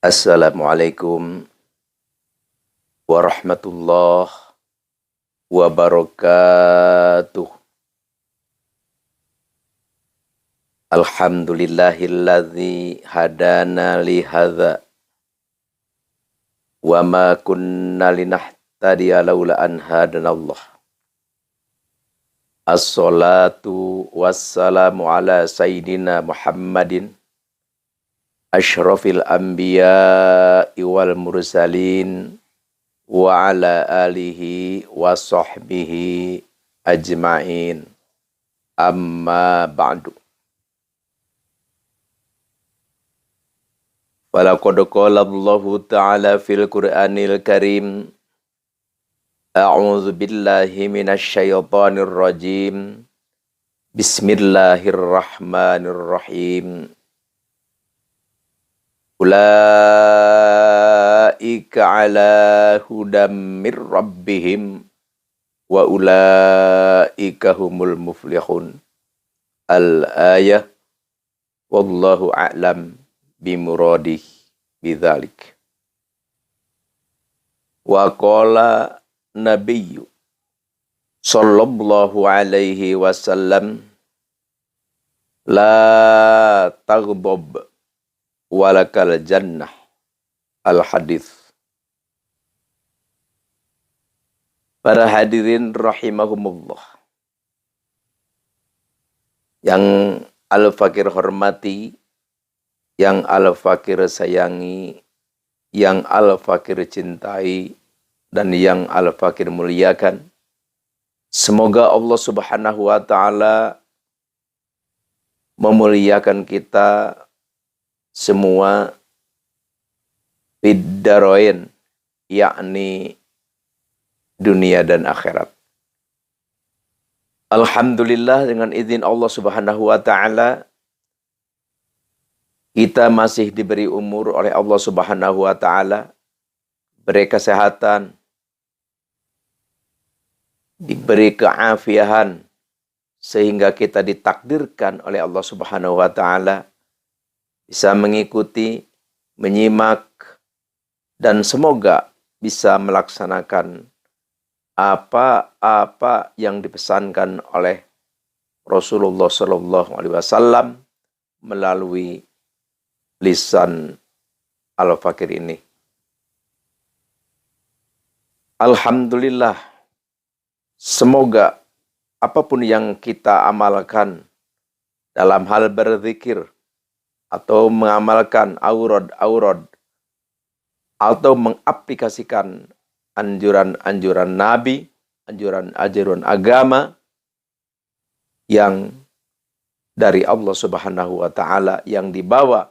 Assalamualaikum warahmatullahi wabarakatuh. Alhamdulillahilladzi hadana li hadza wa ma kunna linahtadiya laula an hadanallah. Assalatu wassalamu ala sayyidina Muhammadin asyrafil anbiya'i wal mursalin wa ala alihi wa sahbihi ajma'in. Amma ba'du. Walaqad qala Allahu ta'ala fil Qur'anil Karim, a'udzu billahi minasy syaithanir rajim. Bismillahirrahmanirrahim. Ulaika ala hudam mir rabbihim wa ulaika humul muflihun. Al-ayah. Wallahu a'lam bimuradih bidzalik. Wa qala nabiyyu sallallahu alaihi wasallam, la taghdab walakal jannah. Al-hadits. Para hadirin rahimahumullah, yang Al-Fakir hormati, yang Al-Fakir sayangi, yang Al-Fakir cintai, dan yang Al-Fakir muliakan. Semoga Allah Subhanahu wa ta'ala memuliakan kita semua biddarain, yakni dunia dan akhirat. Alhamdulillah, dengan izin Allah Subhanahu wa ta'ala, kita masih diberi umur oleh Allah Subhanahu wa ta'ala, diberi kesehatan, diberi keafiahan, sehingga kita ditakdirkan oleh Allah Subhanahu wa ta'ala bisa mengikuti, menyimak, dan semoga bisa melaksanakan apa-apa yang dipesankan oleh Rasulullah Sallallahu Alaihi Wasallam melalui lisan Al-Fakir ini. Alhamdulillah, semoga apapun yang kita amalkan dalam hal berzikir, atau mengamalkan aurad atau mengaplikasikan anjuran-anjuran Nabi, anjuran-anjuran agama yang dari Allah Subhanahu wa ta'ala, yang dibawa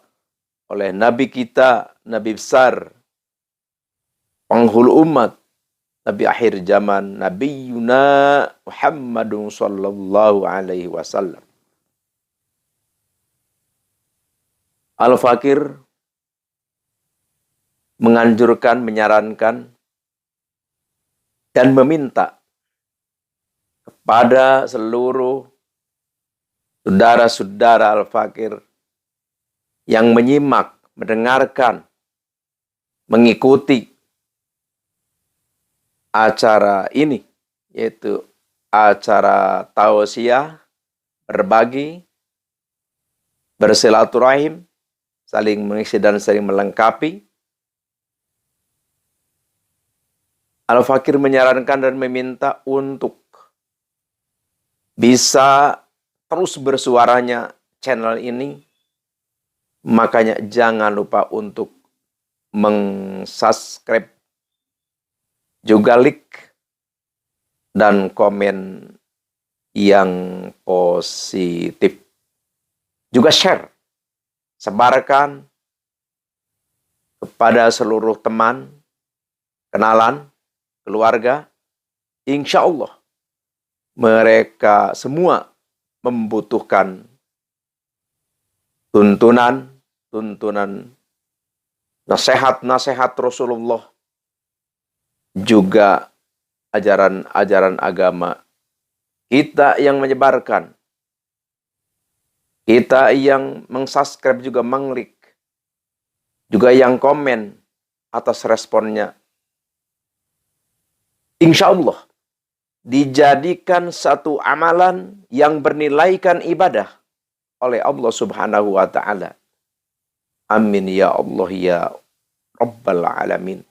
oleh Nabi kita, Nabi besar, penghulu umat, Nabi akhir zaman, Nabiyuna Muhammadun sallallahu alaihi wasallam. Al-Fakir menganjurkan, menyarankan, dan meminta kepada seluruh saudara-saudara Al-Fakir yang menyimak, mendengarkan, mengikuti acara ini, yaitu acara tausiah, berbagi, bersilaturahim, saling mengisi dan saling melengkapi. Al-Fakir menyarankan dan meminta untuk bisa terus bersuaranya channel ini. Makanya jangan lupa untuk meng-subscribe, juga like dan komen yang positif. Juga share. Sebarkan kepada seluruh teman, kenalan, keluarga. Insya Allah mereka semua membutuhkan tuntunan nasihat-nasihat Rasulullah, juga ajaran-ajaran agama. Kita yang menyebarkan, kita yang meng-subscribe juga mengklik, juga yang komen atas responnya. Insya Allah dijadikan satu amalan yang bernilaikan ibadah oleh Allah Subhanahu wa Ta'ala. Amin ya Allah ya Rabbal Alamin.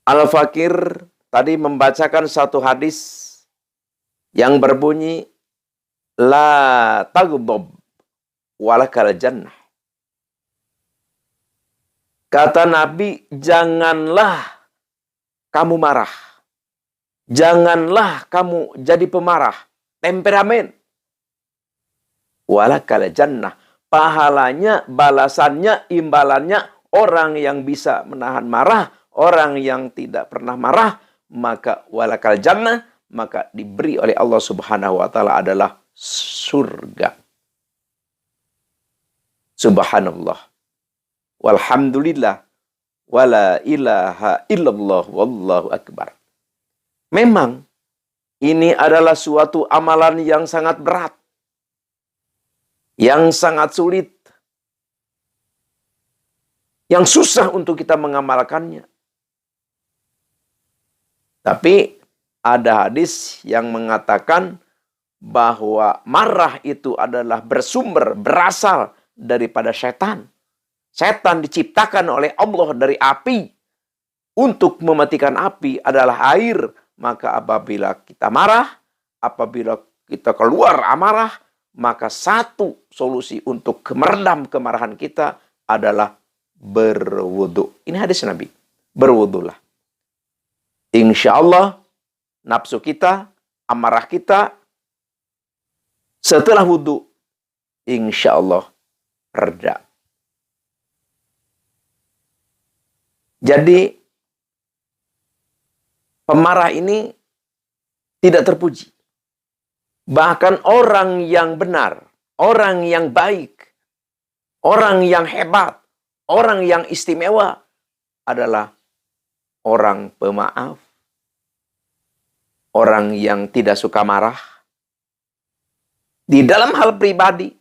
Al-Fakir tadi membacakan satu hadis yang berbunyi, La taghdab walakal jannah. Kata Nabi, janganlah kamu marah. Janganlah kamu jadi pemarah, temperamen. Walakal jannah. Pahalanya, balasannya, imbalannya, orang yang bisa menahan marah, orang yang tidak pernah marah, maka walakal jannah, maka diberi oleh Allah Subhanahu wa Ta'ala adalah surga. Subhanallah. Walhamdulillah. Wala ilaha illallah wallahu akbar. Memang ini adalah suatu amalan yang sangat berat. Yang sangat sulit. Yang susah untuk kita mengamalkannya. Tapi ada hadis yang mengatakan bahwa marah itu adalah bersumber, berasal daripada setan. Setan diciptakan oleh Allah dari api. Untuk mematikan api adalah air. Maka apabila kita marah, apabila kita keluar amarah, maka satu solusi untuk meredam kemarahan kita adalah berwudu. Ini hadis Nabi. Berwudulah. Insya Allah nafsu kita, amarah kita, setelah wudu, insya Allah reda. Jadi, pemarah ini tidak terpuji. Bahkan orang yang benar, orang yang baik, orang yang hebat, orang yang istimewa adalah orang pemaaf, orang yang tidak suka marah. Di dalam hal pribadi,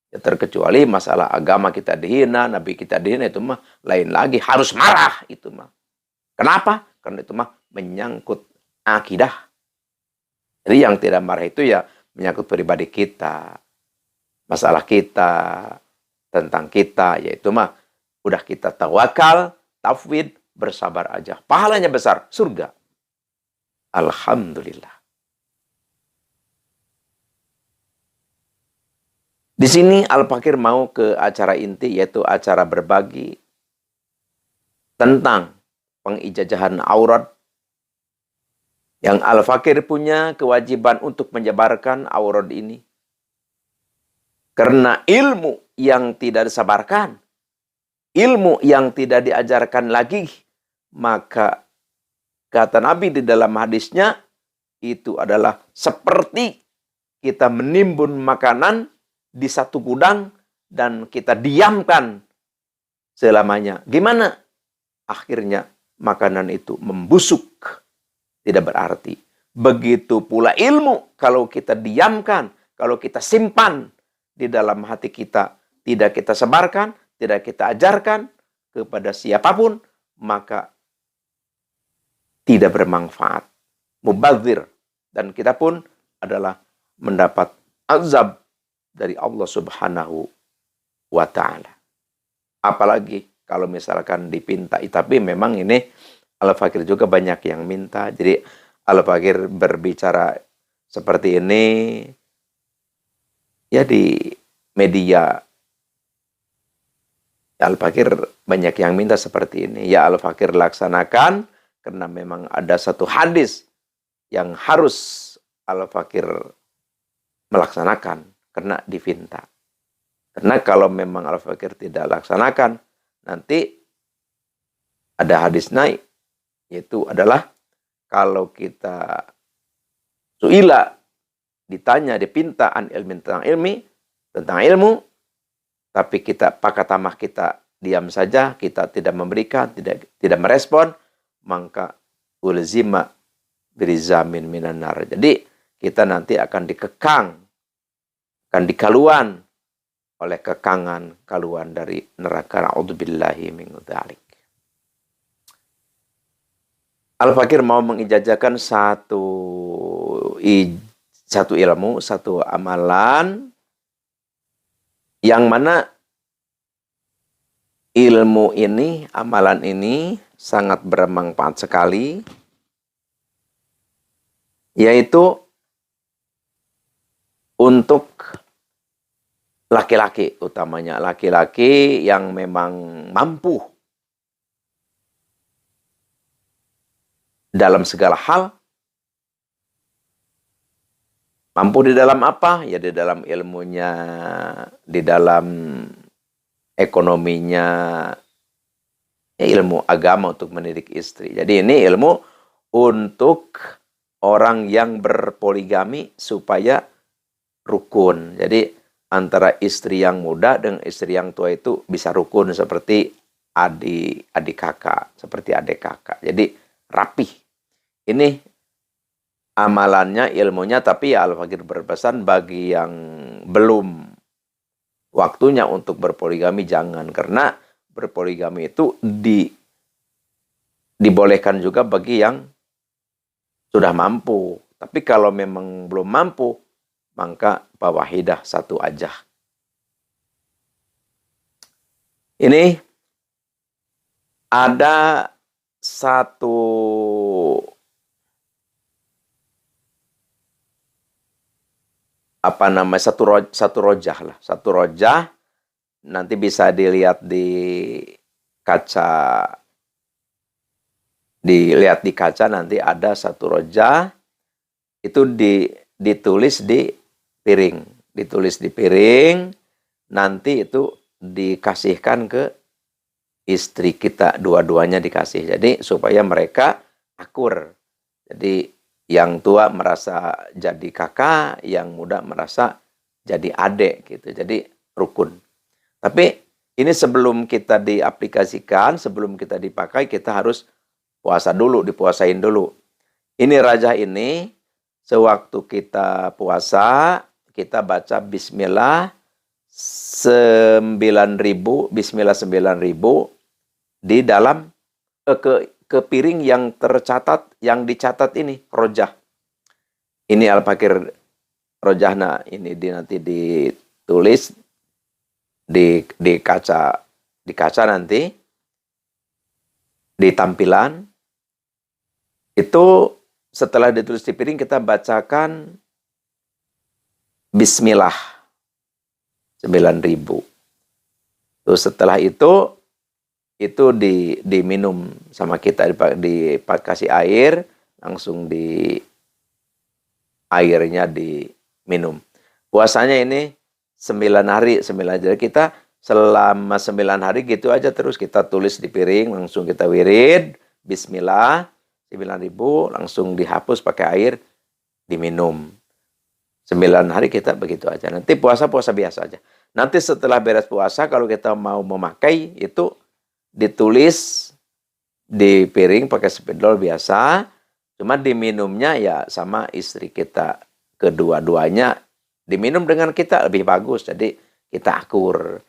ya terkecuali masalah agama kita dihina, Nabi kita dihina, itu mah lain lagi. Harus marah itu mah. Kenapa? Karena itu mah menyangkut akidah. Jadi yang tidak marah itu ya menyangkut pribadi kita. Masalah kita, tentang kita, yaitu mah udah kita tawakal, tafwid, bersabar aja. Pahalanya besar, surga. Alhamdulillah. Di sini Al-Fakir mau ke acara inti, yaitu acara berbagi tentang pengijazahan aurat. Yang Al-Fakir punya kewajiban untuk menyebarkan aurat ini. Karena ilmu yang tidak disabarkan, ilmu yang tidak diajarkan lagi, maka kata Nabi di dalam hadisnya, itu adalah seperti kita menimbun makanan di satu gudang dan kita diamkan selamanya. Gimana? Akhirnya makanan itu membusuk. Tidak berarti. Begitu pula ilmu, kalau kita diamkan, kalau kita simpan di dalam hati kita, tidak kita sebarkan, tidak kita ajarkan kepada siapapun, maka tidak bermanfaat. Mubadzir. Dan kita pun adalah mendapat azab dari Allah Subhanahu wa Ta'ala. Apalagi kalau misalkan dipinta. Tapi memang ini Al-Fakir juga banyak yang minta. Jadi Al-Fakir berbicara seperti ini ya di media. Al-Fakir banyak yang minta seperti ini. Ya Al-Fakir laksanakan karena memang ada satu hadis yang harus Al-Fakir melaksanakan karena diminta. Karena kalau memang Al-Fakir tidak laksanakan, nanti ada hadis naik, yaitu adalah kalau kita suila, ditanya, dipinta an ilmin tentang ilmu, tapi kita pakatamah kita diam saja, kita tidak memberikan, tidak merespon, maka ulzima birizamin minan nar. Jadi kita nanti akan dikekang, akan dikaluan oleh kekangan keluar dari neraka. Na'udzubillahi min dzalik. Al-Fakir mau mengijazakan satu ilmu, satu amalan yang mana ilmu ini, amalan ini sangat bermanfaat sekali, yaitu untuk laki-laki, utamanya laki-laki yang memang mampu dalam segala hal. Mampu di dalam apa? Ya di dalam ilmunya, di dalam ekonominya, ya ilmu agama untuk mendidik istri. Jadi ini ilmu untuk orang yang berpoligami supaya rukun. Jadi antara istri yang muda dengan istri yang tua itu bisa rukun seperti adik kakak, seperti adik kakak. Jadi rapih. Ini amalannya, ilmunya, tapi ya Al-Fakir berpesan bagi yang belum waktunya untuk berpoligami jangan, karena berpoligami itu dibolehkan juga bagi yang sudah mampu. Tapi kalau memang belum mampu, maka fawahidah satu aja. Ini ada satu satu rojah lah, satu rojah nanti bisa dilihat di kaca, nanti ada satu rojah itu ditulis di piring, nanti itu dikasihkan ke istri kita, dua-duanya dikasih. Jadi supaya mereka akur. Jadi yang tua merasa jadi kakak, yang muda merasa jadi adik gitu. Jadi rukun. Tapi ini sebelum kita diaplikasikan, sebelum kita dipakai, kita harus puasa dulu, dipuasain dulu. Ini rajah ini, sewaktu kita puasa, kita baca Bismillah 9.000, Bismillah 9.000 di dalam ke piring yang tercatat, yang dicatat ini rojah. Ini Al-Fakir rojahna ini nanti ditulis di kaca nanti di tampilan itu. Setelah ditulis di piring, kita bacakan Bismillah 9.000. Terus setelah itu diminum sama kita, dikasih air, langsung airnya diminum. Puasanya ini 9 hari, 9 hari. Kita selama 9 hari gitu aja terus kita tulis di piring, langsung kita wirid, Bismillah 9.000, langsung dihapus pakai air, diminum. 9 hari kita begitu aja. Nanti puasa biasa aja. Nanti setelah beres puasa, kalau kita mau memakai, itu ditulis di piring pakai spidol biasa. Cuma diminumnya ya sama istri kita. Kedua-duanya diminum dengan kita lebih bagus. Jadi kita akur.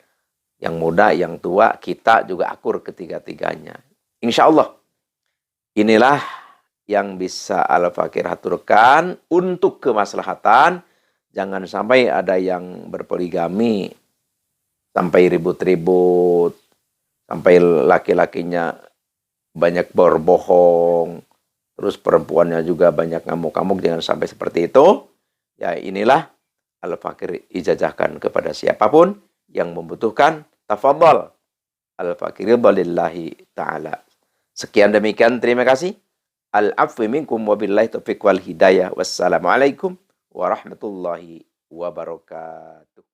Yang muda, yang tua, kita juga akur ketiga-tiganya. Insya Allah. Inilah yang bisa Al-Fakir aturkan untuk kemaslahatan. Jangan sampai ada yang berpoligami sampai ribut-ribut, sampai laki-lakinya banyak berbohong, terus perempuannya juga banyak ngamuk-ngamuk. Jangan sampai seperti itu. Ya inilah Al-Fakir ijazahkan kepada siapapun yang membutuhkan. Tafadhal. Al-Fakir lillahi ta'ala. Sekian demikian, terima kasih. Al-afwi minkum wabillahi taufiq wal hidayah. Wassalamualaikum warahmatullahi wabarakatuh.